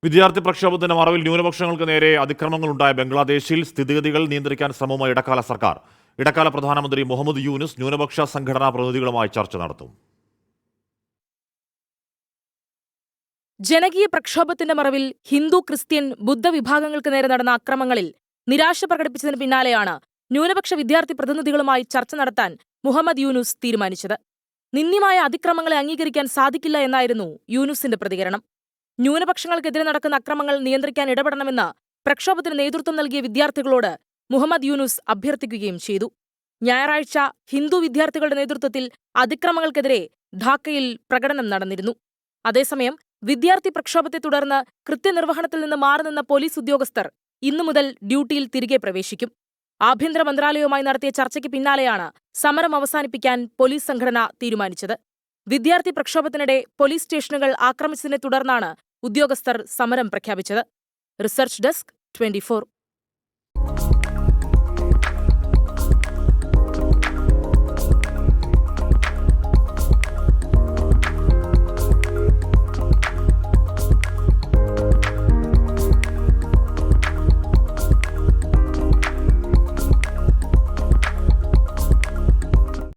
വിദ്യാർത്ഥി പ്രക്ഷോഭത്തിന്റെ മറവിൽ ന്യൂനപക്ഷങ്ങൾക്ക് നേരെ അതിക്രമങ്ങളുണ്ടായ ബംഗ്ലാദേശിൽ സ്ഥിതിഗതികൾ നിയന്ത്രിക്കാൻ ശ്രമവുമായി ഇടക്കാല സർക്കാർ. ഇടക്കാല പ്രധാനമന്ത്രി മുഹമ്മദ് യൂനുസ് ന്യൂനപക്ഷ സംഘടനാ പ്രതിനിധികളുമായി ചർച്ച നടത്തും. ജനകീയ പ്രക്ഷോഭത്തിന്റെ മറവിൽ ഹിന്ദു, ക്രിസ്ത്യൻ, ബുദ്ധ വിഭാഗങ്ങൾക്ക് നേരെ നടന്ന അക്രമങ്ങളിൽ നിരാശ പ്രകടിപ്പിച്ചതിന് പിന്നാലെയാണ് ന്യൂനപക്ഷ വിദ്യാർത്ഥി പ്രതിനിധികളുമായി ചർച്ച നടത്താൻ മുഹമ്മദ് യൂനുസ് തീരുമാനിച്ചത്. നിന്ദ്യമായ അതിക്രമങ്ങളെ അംഗീകരിക്കാൻ സാധിക്കില്ല എന്നായിരുന്നു യൂനുസിന്റെ പ്രതികരണം. ന്യൂനപക്ഷങ്ങൾക്കെതിരെ നടക്കുന്ന അക്രമങ്ങൾ നിയന്ത്രിക്കാൻ ഇടപെടണമെന്ന് പ്രക്ഷോഭത്തിന് നേതൃത്വം നൽകിയ വിദ്യാർത്ഥികളോട് മുഹമ്മദ് യൂനുസ് അഭ്യർത്ഥിക്കുകയും ചെയ്തു. ഞായറാഴ്ച ഹിന്ദു വിദ്യാർത്ഥികളുടെ നേതൃത്വത്തിൽ അതിക്രമങ്ങൾക്കെതിരെ ധാക്കയിൽ പ്രകടനം നടന്നിരുന്നു. അതേസമയം വിദ്യാർത്ഥി പ്രക്ഷോഭത്തെ തുടർന്ന് കൃത്യനിർവഹണത്തിൽ നിന്ന് മാറിനിന്ന പോലീസ് ഉദ്യോഗസ്ഥർ ഇന്നു മുതൽ ഡ്യൂട്ടിയിൽ തിരികെ പ്രവേശിക്കും. ആഭ്യന്തര മന്ത്രാലയവുമായി നടത്തിയ ചർച്ചയ്ക്ക് പിന്നാലെയാണ് സമരം അവസാനിപ്പിക്കാൻ പോലീസ് സംഘടന തീരുമാനിച്ചത്. വിദ്യാർത്ഥി പ്രക്ഷോഭത്തിനിടെ പോലീസ് സ്റ്റേഷനുകൾ ആക്രമിച്ചതിനെ തുടർന്നാണ് ഉദ്യോഗസ്ഥർ സമരം പ്രഖ്യാപിച്ചത്. Research desk 24.